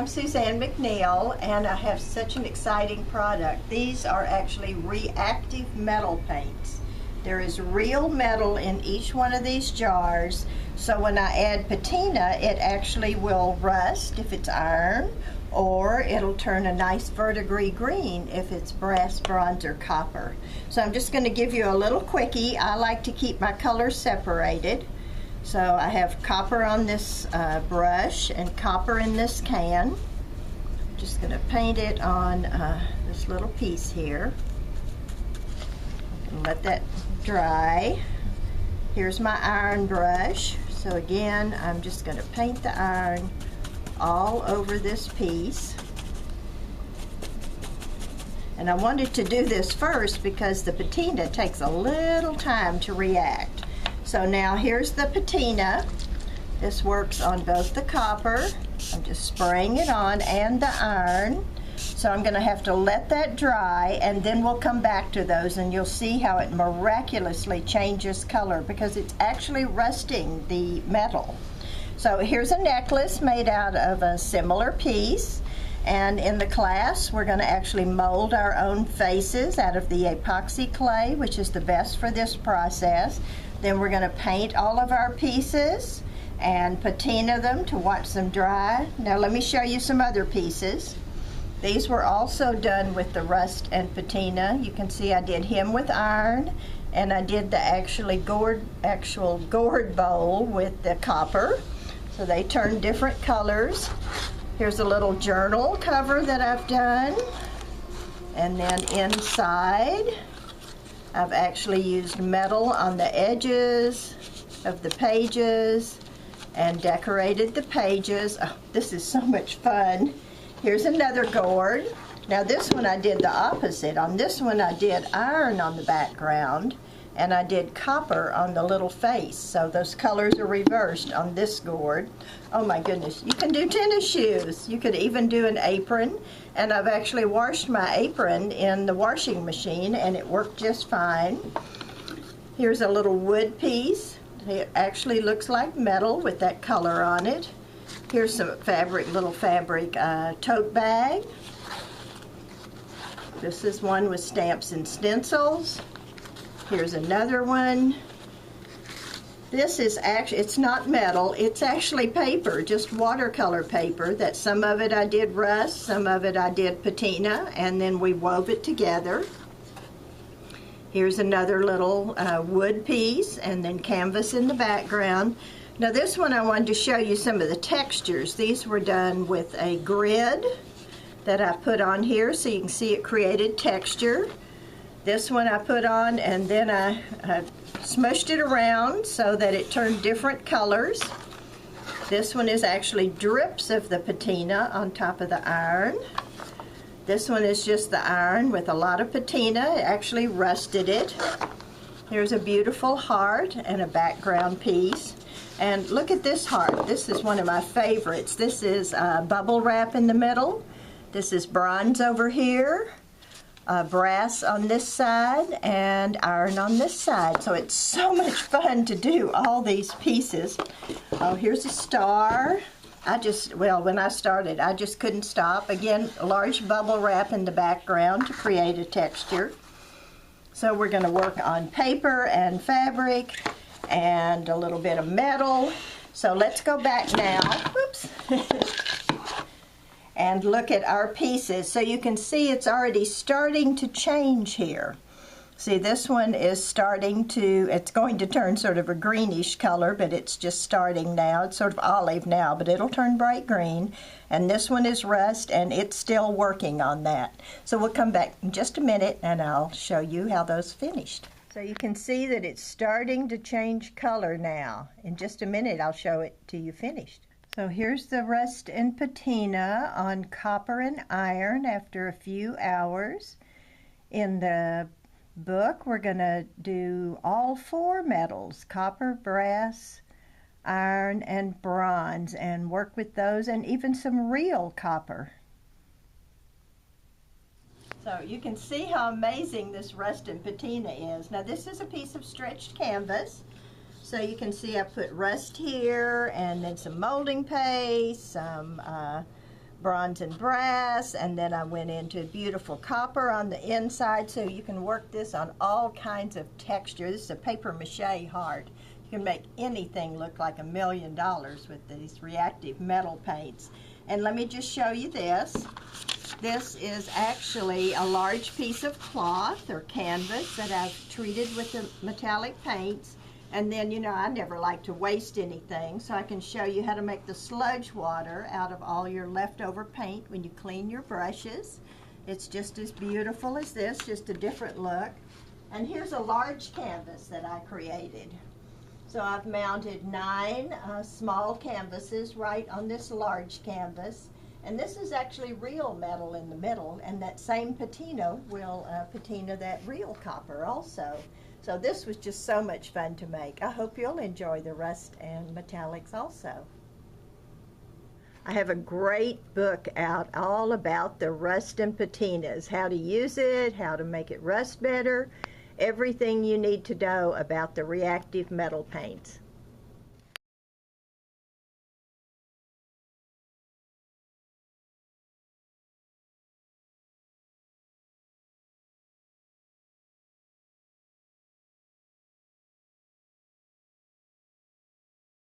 I'm Suzanne McNeil, and I have such an exciting product. These are actually reactive metal paints. There is real metal in each one of these jars, so when I add patina, it actually will rust if it's iron, or it'll turn a nice verdigris green if it's brass, bronze, or copper. So I'm just going to give you a little quickie. I like to keep my colors separated. So I have copper on this brush and copper in this can. I'm just going to paint it on this little piece here. And let that dry. Here's my iron brush. So again, I'm just going to paint the iron all over this piece. And I wanted to do this first because the patina takes a little time to react. So now here's the patina. This works on both the copper, I'm just spraying it on, and the iron. So I'm going to have to let that dry, and then we'll come back to those and you'll see how it miraculously changes color because it's actually rusting the metal. So here's a necklace made out of a similar piece. And in the class, we're going to actually mold our own faces out of the epoxy clay, which is the best for this process. Then we're going to paint all of our pieces and patina them to watch them dry. Now let me show you some other pieces. These were also done with the rust and patina. You can see I did him with iron, and I did the actual gourd bowl with the copper. So they turn different colors. Here's a little journal cover that I've done. And then inside, I've actually used metal on the edges of the pages and decorated the pages. Oh, this is so much fun. Here's another gourd. Now this one I did the opposite. On this one I did iron on the background and I did copper on the little face. So those colors are reversed on this gourd. Oh my goodness, you can do tennis shoes. You could even do an apron. And I've actually washed my apron in the washing machine and it worked just fine. Here's a little wood piece. It actually looks like metal with that color on it. Here's some little fabric tote bag. This is one with stamps and stencils. Here's another one. This is actually, it's not metal, it's actually paper, just watercolor paper. That some of it I did rust, some of it I did patina, and then we wove it together. Here's another little wood piece, and then canvas in the background. Now this one I wanted to show you some of the textures. These were done with a grid that I put on here so you can see it created texture. This one I put on and then I smushed it around so that it turned different colors. This one is actually drips of the patina on top of the iron. This one is just the iron with a lot of patina. It actually rusted it. Here's a beautiful heart and a background piece. And look at this heart. This is one of my favorites. This is bubble wrap in the middle. This is bronze over here. Brass on this side and iron on this side. So it's so much fun to do all these pieces. Oh, here's a star. When I started, I just couldn't stop. Again, large bubble wrap in the background to create a texture. So we're going to work on paper and fabric and a little bit of metal. So let's go back now. Whoops. And look at our pieces. So you can see it's already starting to change here. See, this one is starting to, it's going to turn sort of a greenish color, but it's just starting now. It's sort of olive now, but it'll turn bright green. And this one is rust, and it's still working on that. So we'll come back in just a minute, and I'll show you how those finished. So you can see that it's starting to change color now. In just a minute, I'll show it to you finished. So here's the rust and patina on copper and iron after a few hours. In the book, we're going to do all four metals, copper, brass, iron, and bronze, and work with those and even some real copper. So you can see how amazing this rust and patina is. Now this is a piece of stretched canvas. So you can see I put rust here and then some molding paste, some bronze and brass, and then I went into beautiful copper on the inside, so you can work this on all kinds of texture. This is a paper mache heart. You can make anything look like $1 million with these reactive metal paints. And let me just show you this. This is actually a large piece of cloth or canvas that I've treated with the metallic paints. And then, you know, I never like to waste anything, so I can show you how to make the sludge water out of all your leftover paint when you clean your brushes. It's just as beautiful as this, just a different look. And here's a large canvas that I created. So I've mounted 9 small canvases right on this large canvas. And this is actually real metal in the middle, and that same patina will patina that real copper also. So this was just so much fun to make. I hope you'll enjoy the rust and metallics also. I have a great book out all about the rust and patinas, how to use it, how to make it rust better, everything you need to know about the reactive metal paints.